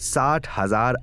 60,000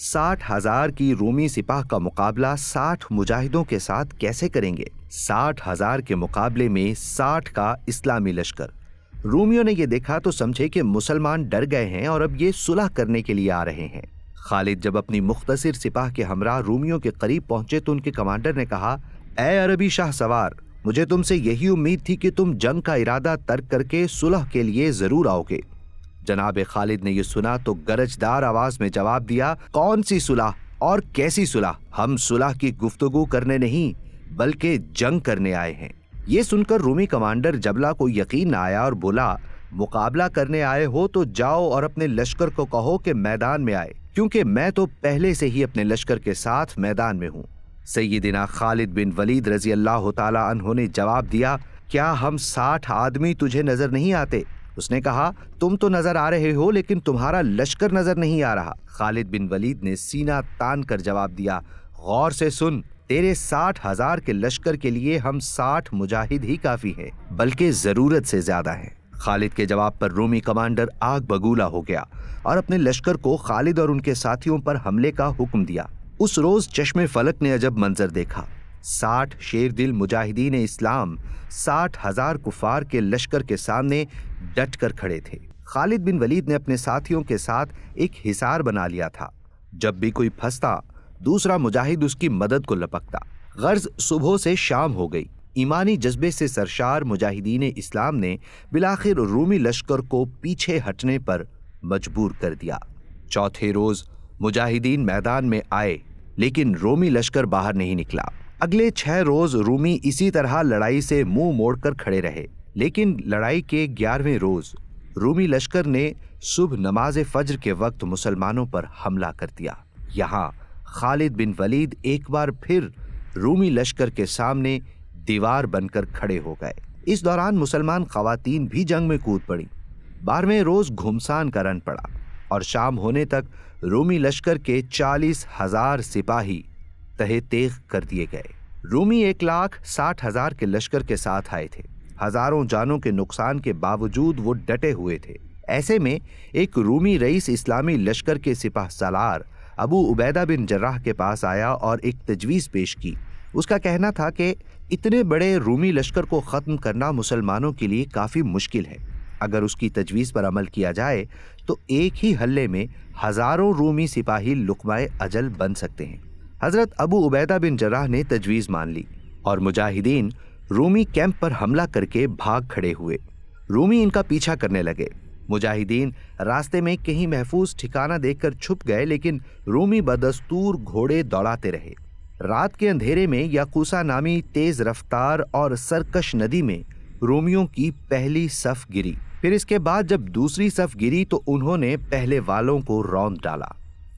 60,000 کی رومی سپاہ کا مقابلہ 60 مجاہدوں کے ساتھ کیسے کریں گے؟ 60,000 کے مقابلے میں 60 کا اسلامی لشکر۔ رومیوں نے یہ دیکھا تو سمجھے کہ مسلمان ڈر گئے ہیں اور اب یہ صلح کرنے کے لیے آ رہے ہیں۔ خالد جب اپنی مختصر سپاہ کے ہمراہ رومیوں کے قریب پہنچے تو ان کے کمانڈر نے کہا، اے عربی شاہ سوار، مجھے تم سے یہی امید تھی کہ تم جنگ کا ارادہ ترک کر کے صلح کے لیے ضرور آؤ گے۔ جناب خالد نے یہ سنا تو گرجدار آواز میں جواب دیا، کون سی صلح اور کیسی صلح؟ ہم صلح کی گفتگو کرنے نہیں بلکہ جنگ کرنے آئے ہیں۔ یہ سن کر رومی کمانڈر جبلہ کو یقین نہ آیا اور بولا، مقابلہ کرنے آئے ہو تو جاؤ اور اپنے لشکر کو کہو کہ میدان میں آئے، کیونکہ میں تو پہلے سے ہی اپنے لشکر کے ساتھ میدان میں ہوں۔ سیدنا خالد بن ولید رضی اللہ تعالی عنہ نے جواب دیا، کیا ہم 60 آدمی تجھے نظر نہیں آتے؟ اس نے کہا، تم تو نظر آ رہے ہو لیکن تمہارا لشکر نظر نہیں آ رہا۔ خالد بن ولید نے سینہ تان کر جواب دیا، غور سے سن، تیرے 60,000 کے لشکر کے لیے ہم 60 مجاہد ہی کافی ہیں، بلکہ ضرورت سے زیادہ ہیں۔ خالد کے جواب پر رومی کمانڈر آگ بگولا ہو گیا اور اپنے لشکر کو خالد اور ان کے ساتھیوں پر حملے کا حکم دیا۔ اس روز چشم فلک نے عجب منظر دیکھا۔ 60 شیر دل مجاہدین اسلام 60,000 کفار کے لشکر کے سامنے ڈٹ کر کھڑے تھے۔ خالد بن ولید نے اپنے ساتھیوں کے ساتھ ایک حصار بنا لیا تھا۔ جب بھی کوئی پھنستا دوسرا مجاہد اس کی مدد کو لپکتا۔ غرض صبح سے شام ہو گئی۔ ایمانی جذبے سے سرشار مجاہدین اسلام نے بالآخر رومی لشکر کو پیچھے ہٹنے پر مجبور کر دیا۔ چوتھے روز مجاہدین میدان میں آئے لیکن رومی لشکر باہر نہیں نکلا۔ اگلے 6 روز رومی اسی طرح لڑائی سے منہ موڑ کر کھڑے رہے، لیکن لڑائی کے 11ویں روز رومی لشکر نے صبح نماز فجر کے وقت مسلمانوں پر حملہ کر دیا۔ یہاں خالد بن ولید ایک بار پھر رومی لشکر کے سامنے دیوار بن کر کھڑے ہو گئے۔ اس دوران مسلمان خواتین بھی جنگ میں کود پڑیں۔ 12ویں روز گھمسان کا رن پڑا اور شام ہونے تک رومی لشکر کے 40,000 سپاہی تہہ تیغ کر دیے گئے۔ رومی 1,60,000 کے لشکر کے ساتھ آئے تھے۔ ہزاروں جانوں کے نقصان کے باوجود وہ ڈٹے ہوئے تھے۔ ایسے میں ایک رومی رئیس اسلامی لشکر کے سپہ سالار ابو عبیدہ بن جراح کے پاس آیا اور ایک تجویز پیش کی۔ اس کا کہنا تھا کہ اتنے بڑے رومی لشکر کو ختم کرنا مسلمانوں کے لیے کافی مشکل ہے۔ اگر اس کی تجویز پر عمل کیا جائے تو ایک ہی حلے میں ہزاروں رومی سپاہی لقمہ اجل بن سکتے ہیں۔ حضرت ابو عبیدہ بن جراح نے تجویز مان لی اور مجاہدین رومی کیمپ پر حملہ کر کے بھاگ کھڑے ہوئے۔ رومی ان کا پیچھا کرنے لگے۔ مجاہدین راستے میں کہیں محفوظ ٹھکانہ دیکھ کر چھپ گئے، لیکن رومی بدستور گھوڑے دوڑاتے رہے۔ رات کے اندھیرے میں یاقوسا نامی تیز رفتار اور سرکش ندی میں رومیوں کی پہلی صف گری۔ پھر اس کے بعد جب دوسری صف گری تو انہوں نے پہلے والوں کو روند ڈالا۔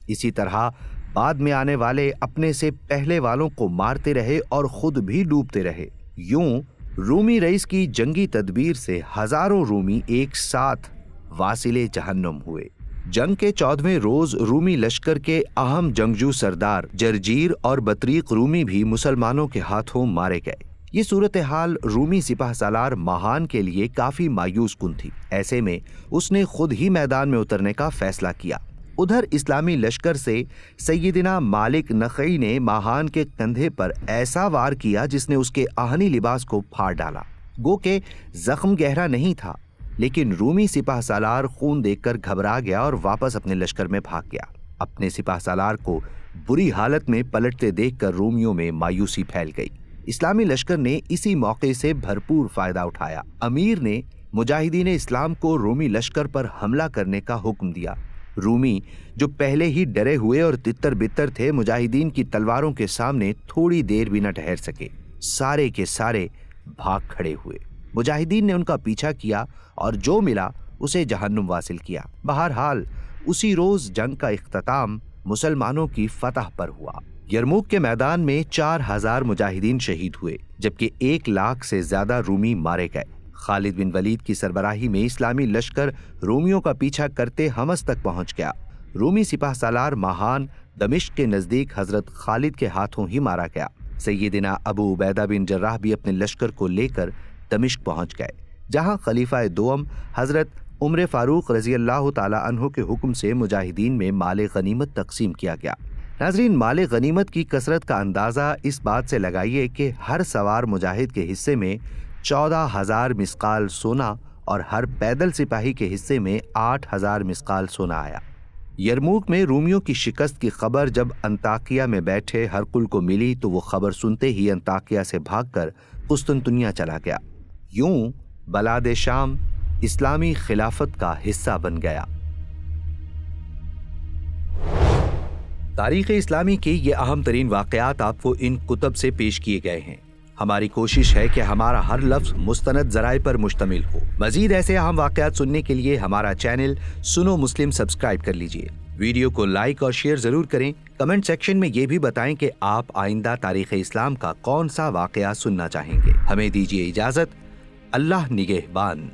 اسی طرح بعد میں آنے والے اپنے سے پہلے والوں کو مارتے رہے اور خود بھی ڈوبتے رہے۔ یوں رومی رئیس کی جنگی تدبیر سے ہزاروں رومی ایک ساتھ واصل جہنم ہوئے۔ جنگ کے 14ویں روز رومی لشکر کے اہم جنگجو سردار جرجیر اور بطریق رومی بھی مسلمانوں کے ہاتھوں مارے گئے۔ یہ صورتحال رومی سپہ سالار ماہان کے لیے کافی مایوس کن تھی۔ ایسے میں اس نے خود ہی میدان میں اترنے کا فیصلہ کیا۔ ادھر اسلامی لشکر سے سیدنا مالک نخعی نے ماہان کے کندھے پر ایسا وار کیا جس نے اس کے آہنی لباس کو پھاڑ ڈالا۔ گو کہ زخم گہرا نہیں تھا، لیکن رومی سپہ سالار خون دیکھ کر گھبرا گیا اور واپس اپنے لشکر میں بھاگ گیا۔ اپنے سپہ سالار کو بری حالت میں پلٹتے دیکھ کر رومیوں میں مایوسی پھیل گئی۔ اسلامی لشکر نے اسی موقع سے بھرپور فائدہ اٹھایا۔ امیر نے مجاہدین اسلام کو رومی لشکر پر حملہ کرنے کا حکم دیا۔ رومی جو پہلے ہی ڈرے ہوئے اور تتر بتر تھے، مجاہدین کی تلواروں کے سامنے تھوڑی دیر بھی نہ ٹھہر سکے۔ سارے کے سارے بھاگ کھڑے ہوئے۔ مجاہدین نے ان کا پیچھا کیا اور جو ملا اسے جہنم واصل کیا۔ بہرحال اسی روز جنگ کا اختتام مسلمانوں کی فتح پر ہوا۔ یرموک کے میدان میں 4,000 مجاہدین شہید ہوئے، جبکہ 1,00,000 سے زیادہ رومی مارے گئے۔ خالد بن ولید کی سربراہی میں اسلامی لشکر رومیوں کا پیچھا کرتے حمص تک پہنچ گیا۔ رومی سپہ سالار ماہان دمشق کے نزدیک حضرت خالد کے ہاتھوں ہی مارا گیا۔ سیدنا ابو عبیدہ بن جراح بھی اپنے لشکر کو لے کر دمشق پہنچ گئے، جہاں خلیفہ دوم حضرت عمر فاروق رضی اللہ تعالی عنہ کے حکم سے مجاہدین میں مال غنیمت تقسیم کیا گیا۔ ناظرین، مال غنیمت کی کثرت کا اندازہ اس بات سے لگائیے کہ ہر سوار مجاہد کے حصے میں 14,000 مسقال سونا اور ہر پیدل سپاہی کے حصے میں 8,000 مسقال سونا آیا۔ یرموک میں رومیوں کی شکست کی خبر جب انطاکیہ میں بیٹھے ہرقل کو ملی تو وہ خبر سنتے ہی انطاکیہ سے بھاگ کر قسطنطنیہ چلا گیا۔ یوں بلاد شام اسلامی خلافت کا حصہ بن گیا۔ تاریخ اسلامی کے یہ اہم ترین واقعات آپ کو ان کتب سے پیش کیے گئے ہیں۔ ہماری کوشش ہے کہ ہمارا ہر لفظ مستند ذرائع پر مشتمل ہو۔ مزید ایسے اہم واقعات سننے کے لیے ہمارا چینل سنو مسلم سبسکرائب کر لیجئے۔ ویڈیو کو لائک اور شیئر ضرور کریں۔ کمنٹ سیکشن میں یہ بھی بتائیں کہ آپ آئندہ تاریخ اسلام کا کون سا واقعہ سننا چاہیں گے۔ ہمیں دیجیے اجازت۔ اللہ نگہبان۔